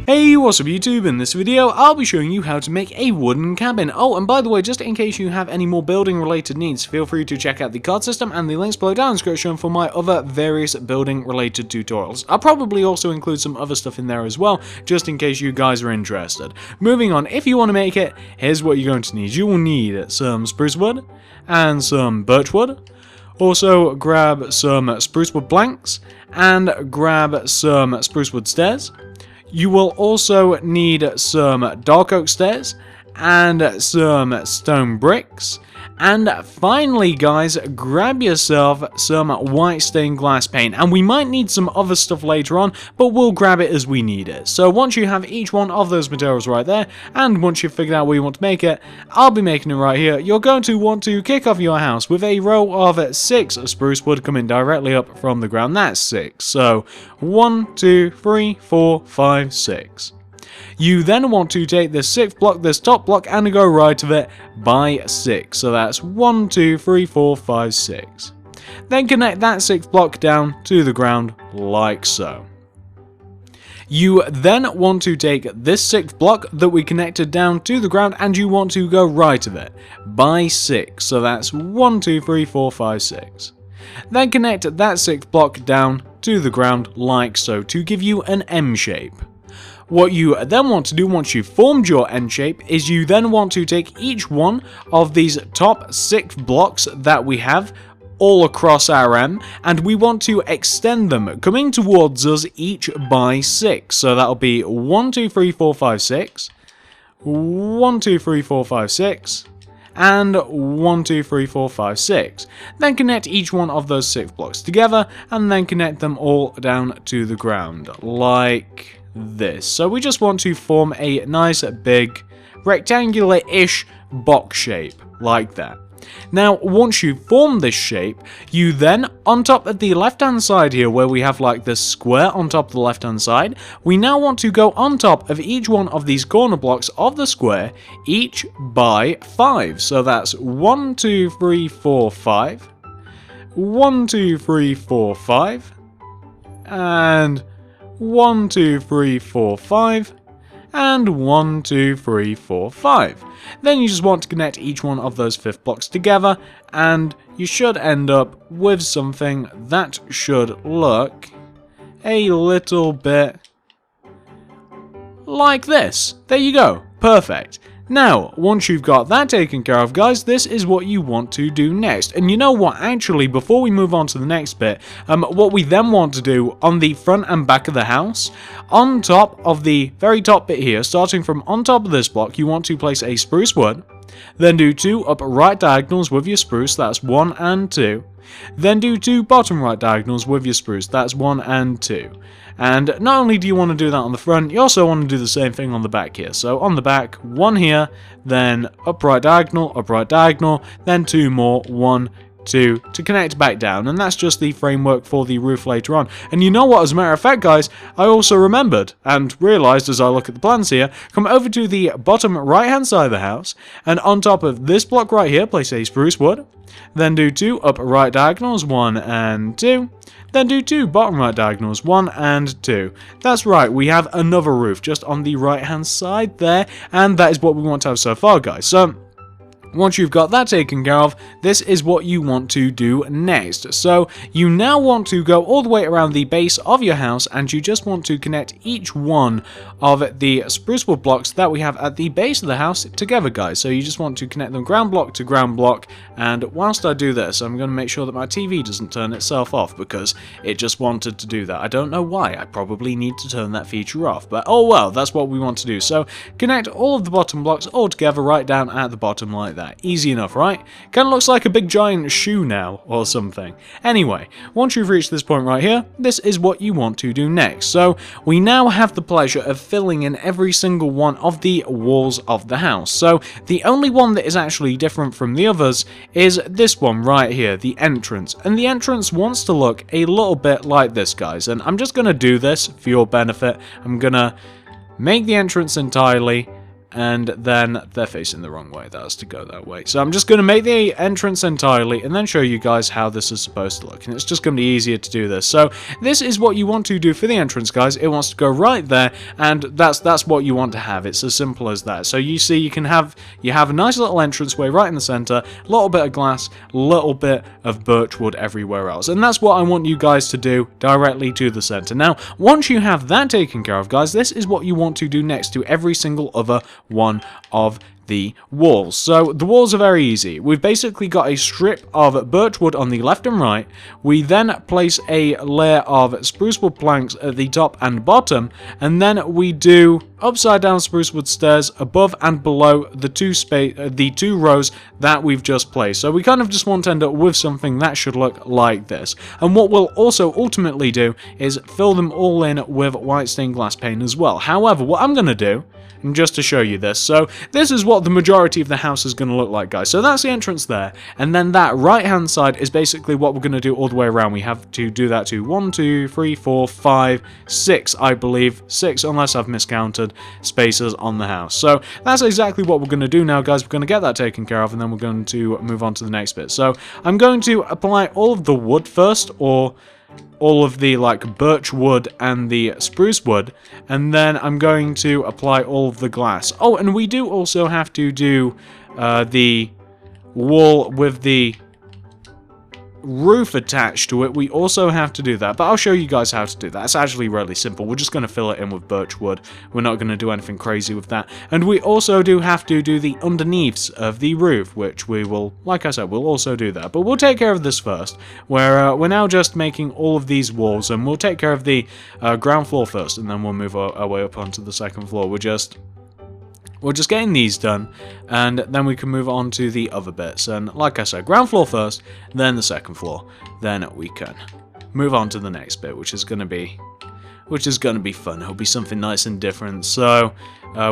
Hey, what's up YouTube? In this video, I'll be showing you how to make a wooden cabin. Oh, and by the way, just in case you have any more building related needs, feel free to check out the card system and the links below down in the description for my other various building related tutorials. I'll probably also include some other stuff in there as well, just in case you guys are interested. Moving on, if you want to make it, here's what you're going to need. You will need some spruce wood and some birch wood. Also, grab some spruce wood planks and grab some spruce wood stairs. You will also need some dark oak stairs and some stone bricks. And finally, guys, grab yourself some white stained glass paint. And we might need some other stuff later on, but we'll grab it as we need it. So once you have each one of those materials right there, and once you've figured out where you want to make it, I'll be making it right here. You're going to want to kick off your house with a row of 6 spruce wood coming directly up from the ground. That's 6. So 1, 2, 3, 4, 5, 6. You then want to take this 6th block, this top block, and go right of it by 6. So that's 1, 2, 3, 4, 5, 6. Then connect that 6th block down to the ground like so. You then want to take this 6th block that we connected down to the ground and you want to go right of it by 6. So that's 1, 2, 3, 4, 5, 6. Then connect that 6th block down to the ground like so to give you an M shape. What you then want to do once you've formed your N shape is you then want to take each one of these top 6 blocks that we have all across our M and we want to extend them coming towards us each by 6. So that'll be 1, 2, 3, 4, 5, 6, 1, 2, 3, 4, 5, 6, and 1, 2, 3, 4, 5, 6. Then connect each one of those 6 blocks together and then connect them all down to the ground like this. So we just want to form a nice big rectangular-ish box shape like that. Now once you form this shape, you then on top of the left hand side here where we have like this square on top of the left hand side, we now want to go on top of each one of these corner blocks of the square each by 5. So that's 1, 2, 3, 4, 5, 1, 2, 3, 4, 5, and 1, 2, 3, 4, 5, and 1, 2, 3, 4, 5. Then you just want to connect each one of those 5th blocks together, and you should end up with something that should look a little bit like this. There you go. Perfect. Now, once you've got that taken care of, guys, this is what you want to do next. And you know what, actually, before we move on to the next bit, what we then want to do on the front and back of the house, on top of the very top bit here, starting from on top of this block, you want to place a spruce wood, then do 2 up right diagonals with your spruce, that's 1 and 2, then do 2 bottom right diagonals with your spruce, that's 1 and 2. And not only do you want to do that on the front, you also want to do the same thing on the back here. So on the back, 1 here, then upright diagonal, then 2 more, 1, 2, to connect back down. And that's just the framework for the roof later on. And you know what, as a matter of fact, guys, I also remembered and realized as I look at the plans here, come over to the bottom right hand side of the house, and on top of this block right here, place a spruce wood, then do 2 upright diagonals, 1 and 2, then do 2 bottom right diagonals, 1 and 2. That's right, we have another roof just on the right hand side there, and that is what we want to have so far, guys. So once you've got that taken care of, this is what you want to do next. So you now want to go all the way around the base of your house and you just want to connect each one of the spruce wood blocks that we have at the base of the house together, guys. So you just want to connect them ground block to ground block, and whilst I do this, I'm going to make sure that my TV doesn't turn itself off because it just wanted to do that. I don't know why. I probably need to turn that feature off, but oh well, that's what we want to do. So connect all of the bottom blocks all together right down at the bottom like that. Easy enough, right? Kind of looks like a big giant shoe now or something. Anyway, once you've reached this point right here, this is what you want to do next. So we now have the pleasure of filling in every single one of the walls of the house. So the only one that is actually different from the others is this one right here, the entrance. And the entrance wants to look a little bit like this, guys. And I'm just going to do this for your benefit. I'm going to make the entrance entirely and then they're facing the wrong way. That has to go that way. So I'm just going to make the entrance entirely and then show you guys how this is supposed to look. And it's just going to be easier to do this. So this is what you want to do for the entrance, guys. It wants to go right there, and that's what you want to have. It's as simple as that. So you see, you have a nice little entranceway right in the center, a little bit of glass, a little bit of birch wood everywhere else. And that's what I want you guys to do directly to the center. Now, once you have that taken care of, guys, this is what you want to do next to every single other one of the walls. So the walls are very easy. We've basically got a strip of birch wood on the left and right. We then place a layer of spruce wood planks at the top and bottom, and then we do upside down spruce wood stairs above and below the two rows that we've just placed. So we kind of just want to end up with something that should look like this. And what we'll also ultimately do is fill them all in with white stained glass paint as well. However, what I'm going to do, and just to show you this, so this is what the majority of the house is going to look like, guys. So that's the entrance there, and then that right hand side is basically what we're going to do all the way around. We have to do that to 1, 2, 3, 4, 5, 6, I believe, 6 unless I've miscounted spaces on the house. So that's exactly what we're going to do now, guys. We're going to get that taken care of, and then we're going to move on to the next bit. So I'm going to apply all of the wood first, or all of the birch wood and the spruce wood, and then I'm going to apply all of the glass. Oh, and we do also have to do the wall with the roof attached to it. We also have to do that, but I'll show you guys how to do that. It's actually really simple. We're just going to fill it in with birch wood. We're not going to do anything crazy with that. And we also do have to do the underneaths of the roof, which we will, like I said, we'll also do that. But we'll take care of this first, where we're now just making all of these walls, and we'll take care of the ground floor first, and then we'll move our way up onto the second floor. We're just getting these done, and then we can move on to the other bits. And like I said, ground floor first, then the second floor. Then we can move on to the next bit, which is going to be fun. It'll be something nice and different. So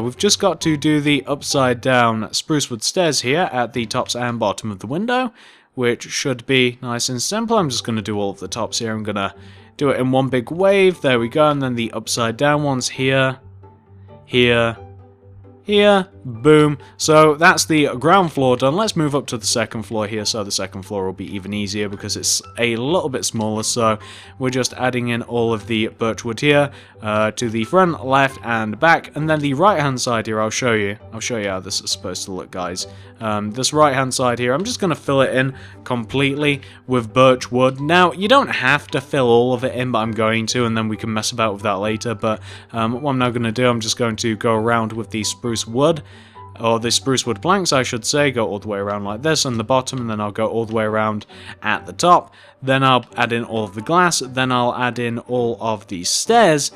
we've just got to do the upside down spruce wood stairs here at the tops and bottom of the window, which should be nice and simple. I'm just going to do all of the tops here. I'm going to do it in one big wave. There we go. And then the upside down ones here, here, here, boom. So that's the ground floor done. Let's move up to the second floor here. So the second floor will be even easier because it's a little bit smaller. So we're just adding in all of the birch wood here to the front, left, and back. And then the right hand side here, I'll show you how this is supposed to look, guys. This right hand side here, I'm just going to fill it in completely with birch wood. Now, you don't have to fill all of it in, but I'm going to, and then we can mess about with that later. But what I'm now going to do, I'm just going to go around with the spruce wood, or the spruce wood planks, I should say, go all the way around like this on the bottom, and then I'll go all the way around at the top. Then I'll add in all of the glass, then I'll add in all of these stairs.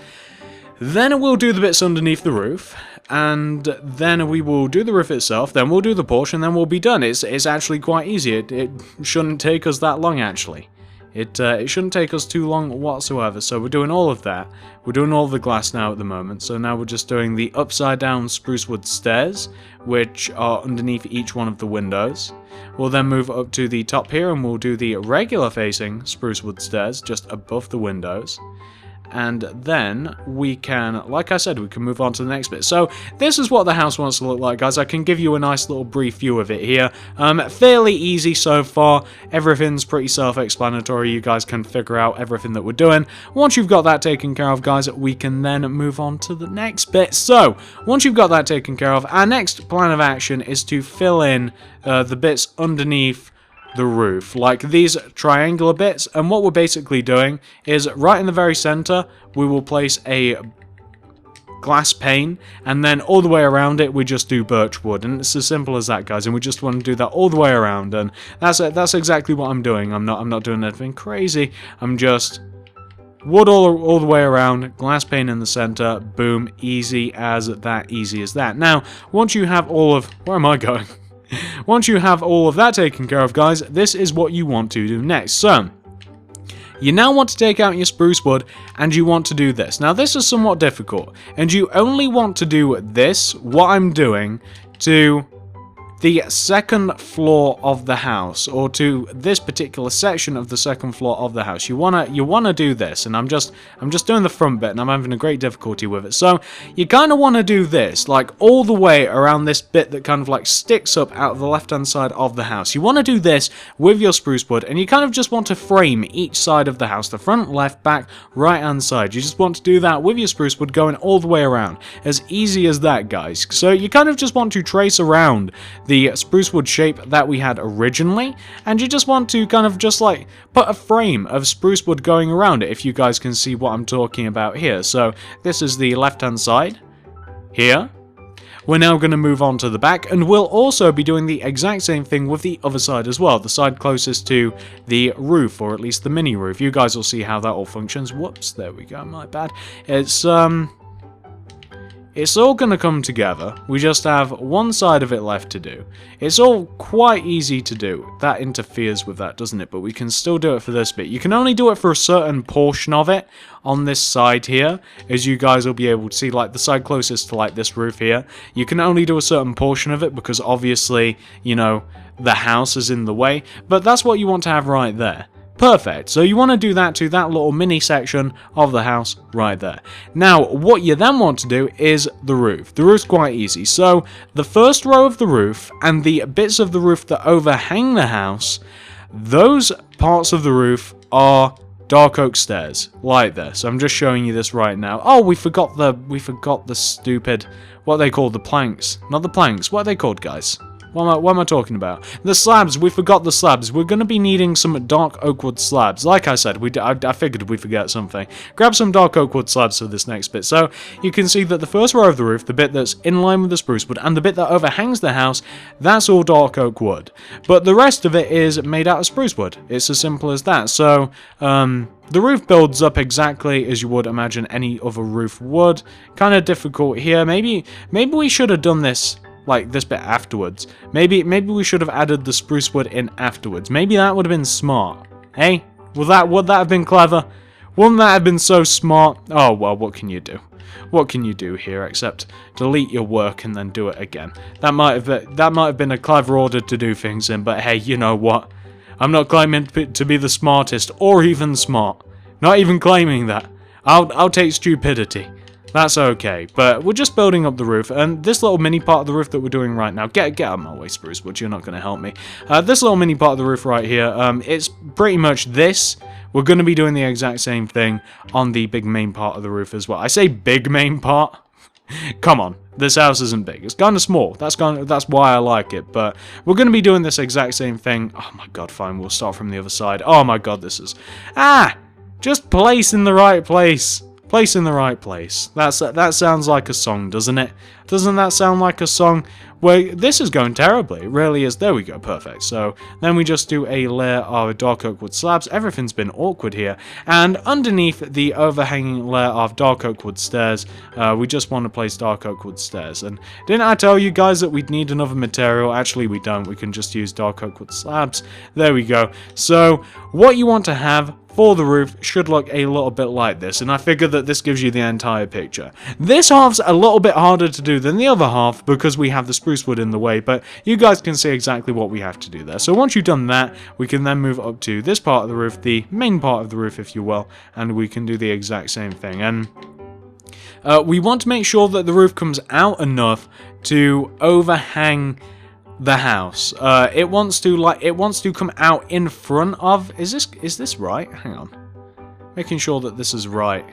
Then we'll do the bits underneath the roof, and then we will do the roof itself, then we'll do the porch, and then we'll be done. It's actually quite easy. It shouldn't take us that long, actually. It shouldn't take us too long whatsoever. So we're doing all of that. We're doing all of the glass now at the moment. So now we're just doing the upside down spruce wood stairs, which are underneath each one of the windows. We'll then move up to the top here, and we'll do the regular facing spruce wood stairs just above the windows. And then we can, like I said, we can move on to the next bit. So this is what the house wants to look like, guys. I can give you a nice little brief view of it here. Fairly easy so far. Everything's pretty self-explanatory. You guys can figure out everything that we're doing. Once you've got that taken care of, guys, we can then move on to the next bit. So once you've got that taken care of, our next plan of action is to fill in the bits underneath the roof, like these triangular bits. And what we're basically doing is right in the very center we will place a glass pane, and then all the way around it we just do birch wood, and it's as simple as that, guys. And we just want to do that all the way around, and that's exactly what I'm doing. I'm not doing anything crazy. I'm just wood all the way around, glass pane in the center, boom, easy as that. Now once you have all of, where am I going? Once you have all of that taken care of, guys, this is what you want to do next. So you now want to take out your spruce wood, and you want to do this. Now this is somewhat difficult, and you only want to do this, what I'm doing, to the second floor of the house, or to this particular section of the second floor of the house. You wanna do this, and I'm just doing the front bit, and I'm having a great difficulty with it. So you kind of want to do this, like all the way around this bit that kind of like sticks up out of the left-hand side of the house. You want to do this with your spruce wood, and you kind of just want to frame each side of the house, the front, left, back, right-hand side. You just want to do that with your spruce wood going all the way around. As easy as that, guys. So you kind of just want to trace around the spruce wood shape that we had originally, and you just want to kind of just like put a frame of spruce wood going around it, if you guys can see what I'm talking about here. So this is the left-hand side here. We're now going to move on to the back, and we'll also be doing the exact same thing with the other side as well, the side closest to the roof, or at least the mini roof. You guys will see how that all functions. Whoops, there we go, my bad. It's all going to come together. We just have one side of it left to do. It's all quite easy to do. That interferes with that, doesn't it? But we can still do it for this bit. You can only do it for a certain portion of it on this side here, as you guys will be able to see, like the side closest to like this roof here. You can only do a certain portion of it because obviously, you know, the house is in the way. But that's what you want to have right there. Perfect. So you want to do that to that little mini section of the house right there. Now, what you then want to do is the roof. The roof's quite easy. So the first row of the roof and the bits of the roof that overhang the house, those parts of the roof are dark oak stairs, like this. I'm just showing you this right now. Oh, we forgot the stupid, what they call the planks. Not the planks. What are they called, guys? What am I talking about? The slabs. We forgot the slabs. We're going to be needing some dark oak wood slabs. Like I said, I figured we'd forget something. Grab some dark oak wood slabs for this next bit. So you can see that the first row of the roof, the bit that's in line with the spruce wood, and the bit that overhangs the house, that's all dark oak wood. But the rest of it is made out of spruce wood. It's as simple as that. So, the roof builds up exactly as you would imagine any other roof would. Kind of difficult here. Maybe we should have done this like this bit afterwards. Maybe we should have added the spruce wood in afterwards. Maybe that would have been smart. Hey, would that have been clever? Wouldn't that have been so smart? Oh well, what can you do? What can you do here except delete your work and then do it again? That might have been a clever order to do things in, but hey, you know what? I'm not claiming to be the smartest or even smart. Not even claiming that. I'll take stupidity. That's okay, but we're just building up the roof, and this little mini part of the roof that we're doing right now, get out of my way, spruce wood, you're not going to help me. This little mini part of the roof right here, it's pretty much this. We're going to be doing the exact same thing on the big main part of the roof as well. I say big main part. Come on, this house isn't big. It's kind of small. That's why I like it, but we're going to be doing this exact same thing. Oh my god, fine, we'll start from the other side. Oh my god, this is... just place in the right place. Place in the right place. That sounds like a song, doesn't it? Doesn't that sound like a song? Well, this is going terribly. It really is. There we go. Perfect. So then we just do a layer of dark oak wood slabs. Everything's been awkward here. And underneath the overhanging layer of dark oak wood stairs, we just want to place dark oak wood stairs. And didn't I tell you guys that we'd need another material? Actually, we don't. We can just use dark oak wood slabs. There we go. So what you want to have for the roof should look a little bit like this, and I figure that this gives you the entire picture. This half's a little bit harder to do than the other half because we have the spruce wood in the way, but you guys can see exactly what we have to do there. So once you've done that, we can then move up to this part of the roof, the main part of the roof if you will, and we can do the exact same thing. And we want to make sure that the roof comes out enough to overhang the house. It wants to come out in front of... Is this right? Hang on. Making sure that this is right.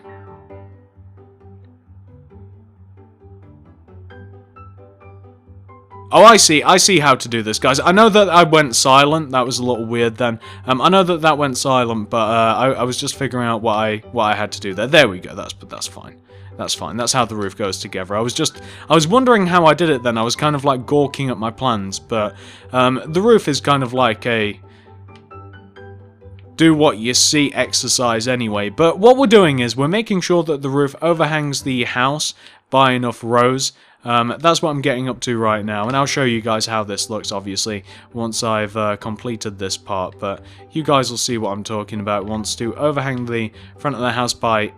Oh, I see how to do this, guys. I know that I went silent. That was a little weird then. I know that went silent, but I was just figuring out what I had to do there. There we go. That's fine. That's fine. That's how the roof goes together. I was wondering how I did it then. I was kind of like gawking at my plans, but the roof is kind of like a do what you see exercise anyway. But what we're doing is we're making sure that the roof overhangs the house by enough rows. That's what I'm getting up to right now, and I'll show you guys how this looks, obviously, once I've completed this part, but you guys will see what I'm talking about. It wants to overhang the front of the house by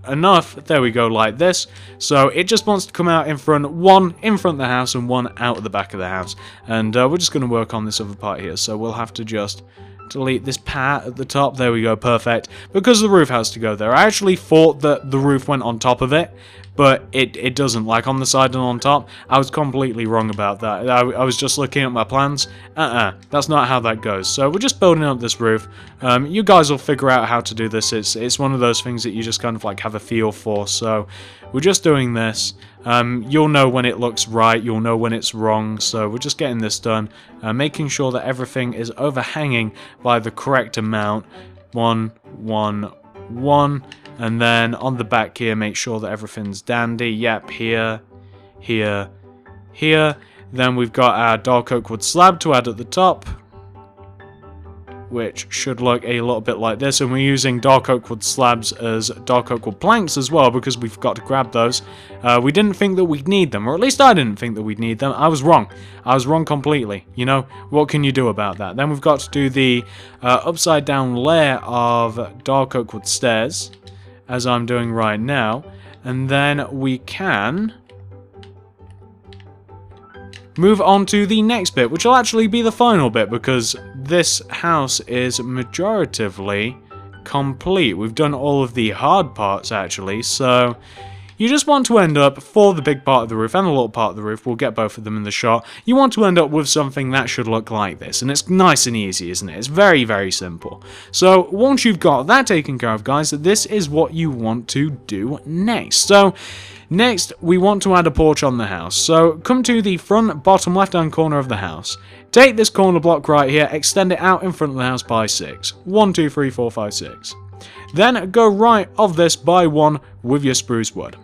enough, there we go, like this. So it just wants to come out in front, one in front of the house and one out of the back of the house. And we're just going to work on this other part here. So we'll have to just delete this part at the top. There we go, perfect. Because the roof has to go there. I actually thought that the roof went on top of it, but it doesn't, like on the side and on top. I was completely wrong about that. I was just looking at my plans. That's not how that goes. So we're just building up this roof. You guys will figure out how to do this. It's one of those things that you just kind of like have a feel for. So we're just doing this. You'll know when it looks right, you'll know when it's wrong, so we're just getting this done, making sure that everything is overhanging by the correct amount. 1, 1, 1, and then on the back here, make sure that everything's dandy. Yep, here, here, here. Then we've got our dark oak wood slab to add at the top, which should look a little bit like this, and we're using dark oak wood slabs as dark oak wood planks as well, because we've got to grab those. We didn't think that we'd need them, or at least I didn't think that we'd need them. I was wrong. I was wrong completely. You know, what can you do about that? Then we've got to do the upside down layer of dark oak wood stairs, as I'm doing right now, and then we can move on to the next bit, which will actually be the final bit, because this house is majoritively complete. We've done all of the hard parts, actually, so you just want to end up, for the big part of the roof and the little part of the roof, we'll get both of them in the shot, you want to end up with something that should look like this, and it's nice and easy, isn't it? It's very, very simple. So, once you've got that taken care of, guys, this is what you want to do next. So, next, we want to add a porch on the house. So, come to the front bottom left-hand corner of the house. Take this corner block right here, extend it out in front of the house by 6. 1, 2, 3, 4, 5, 6. Then go right of this by 1 with your spruce wood.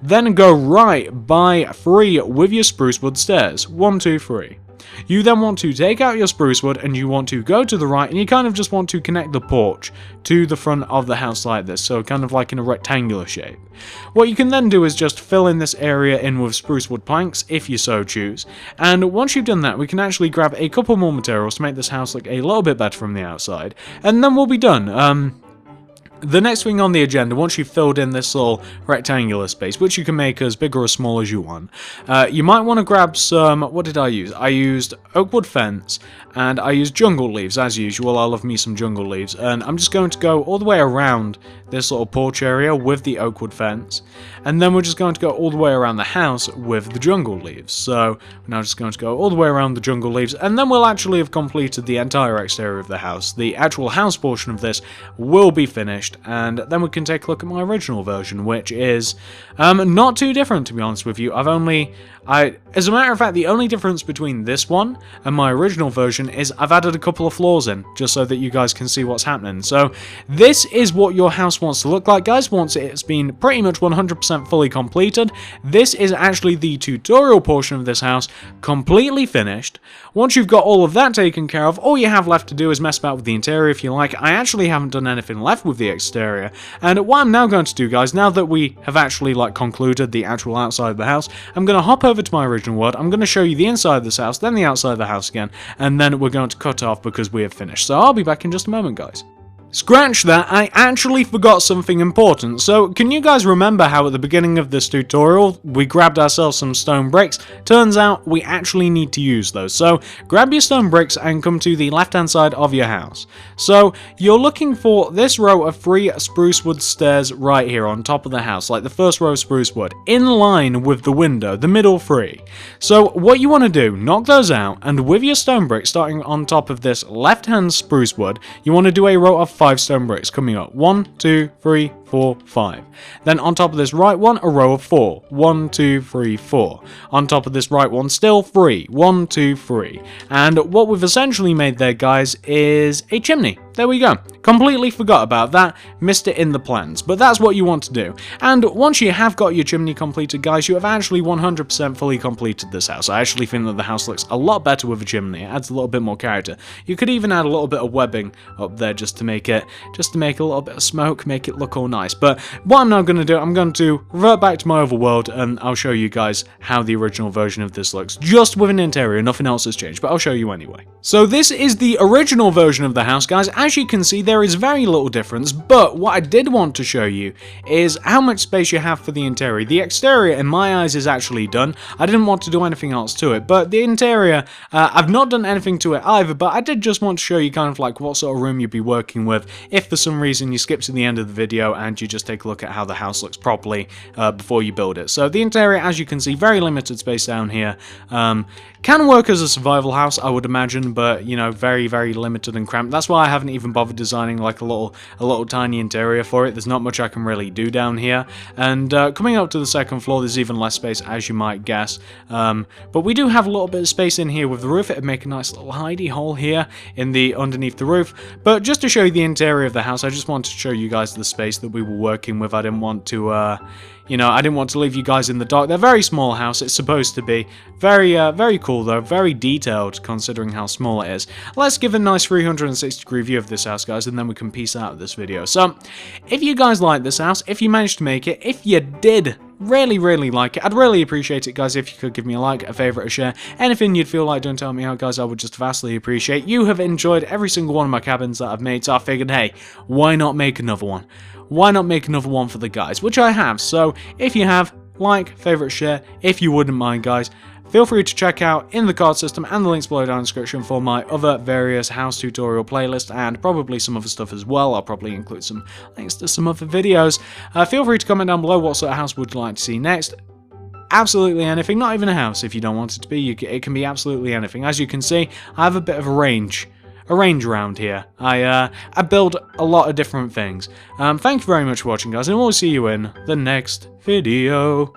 Then go right by 3 with your spruce wood stairs. 1, 2, 3. You then want to take out your spruce wood and you want to go to the right, and you kind of just want to connect the porch to the front of the house like this, so kind of like in a rectangular shape. What you can then do is just fill in this area in with spruce wood planks, if you so choose, and once you've done that, we can actually grab a couple more materials to make this house look a little bit better from the outside, and then we'll be done. The next thing on the agenda, once you've filled in this little rectangular space, which you can make as big or as small as you want, you might want to grab some, what did I use? I used oak wood fence, and I used jungle leaves, as usual. I love me some jungle leaves, and I'm just going to go all the way around this little porch area with the oak wood fence, and then we're just going to go all the way around the house with the jungle leaves. So we're now just going to go all the way around the jungle leaves, and then we'll actually have completed the entire exterior of the house. The actual house portion of this will be finished, and then we can take a look at my original version, which is not too different, to be honest with you. As a matter of fact, the only difference between this one and my original version is I've added a couple of floors in, just so that you guys can see what's happening. So this is what your house wants to look like, guys, once it's been pretty much 100% fully completed. This is actually the tutorial portion of this house, completely finished. Once you've got all of that taken care of, all you have left to do is mess about with the interior if you like. I actually haven't done anything left with the exterior, and what I'm now going to do, guys, now that we have actually concluded the actual outside of the house, I'm going to hop over to my original world. I'm going to show you the inside of this house, then the outside of the house again, and then we're going to cut off because we have finished. So I'll be back in just a moment, guys. Scratch that, I actually forgot something important. So, can you guys remember how at the beginning of this tutorial, we grabbed ourselves some stone bricks? Turns out, we actually need to use those. So, grab your stone bricks and come to the left-hand side of your house. So, you're looking for this row of 3 spruce wood stairs right here on top of the house, like the first row of spruce wood, in line with the window, the middle 3. So, what you want to do, knock those out, and with your stone bricks starting on top of this left-hand spruce wood, you want to do a row of 5 stone bricks coming up. 1, 2, 3, 4, 5. Then on top of this right one, a row of 4. 1, 2, 3, 4. On top of this right one, still 3. 1, 2, 3. And what we've essentially made there, guys, is a chimney. There we go. Completely forgot about that, missed it in the plans, but that's what you want to do. And once you have got your chimney completed, guys, you have actually 100% fully completed this house. I actually think that the house looks a lot better with a chimney. It adds a little bit more character. You could even add a little bit of webbing up there just to make a little bit of smoke, make it look all nice. nice. But what I'm now going to do, I'm going to revert back to my other world, and I'll show you guys how the original version of this looks, just with an interior. Nothing else has changed, but I'll show you anyway. So this is the original version of the house, guys. As you can see, there is very little difference, but what I did want to show you is how much space you have for the interior. The exterior, in my eyes, is actually done. I didn't want to do anything else to it, but the interior, I've not done anything to it either, but I did just want to show you kind of like what sort of room you'd be working with if for some reason you skip to the end of the video and you just take a look at how the house looks properly before you build it. So the interior, as you can see, very limited space down here. Can work as a survival house, I would imagine, but you know, very, very limited and cramped. That's why I haven't even bothered designing like a little tiny interior for it. There's not much I can really do down here. And coming up to the second floor, there's even less space, as you might guess. But we do have a little bit of space in here with the roof. It'd make a nice little hidey hole here in the underneath the roof. But just to show you the interior of the house, I just wanted to show you guys the space that we were working with. I didn't want to you know, I didn't want to leave you guys in the dark. They're a very small house, it's supposed to be. Very cool though, very detailed considering how small it is. Let's give a nice 360-degree view of this house, guys, and then we can peace out of this video. So, if you guys like this house, if you managed to make it, if you did really like it, I'd really appreciate it, guys, if you could give me a like, a favourite, a share, anything you'd feel like doing to help me out, guys, I would just vastly appreciate. You have enjoyed every single one of my cabins that I've made, so I figured, hey, why not make another one? Why not make another one for the guys? Which I have, so if you have, like, favourite, share, if you wouldn't mind, guys, feel free to check out in the card system and the links below down in the description for my other various house tutorial playlist and probably some other stuff as well. I'll probably include some links to some other videos. Feel free to comment down below what sort of house would you like to see next. Absolutely anything, not even a house if you don't want it to be. It can be absolutely anything. As you can see, I have a bit of a range around here. I build a lot of different things. Thank you very much for watching, guys, and we'll see you in the next video.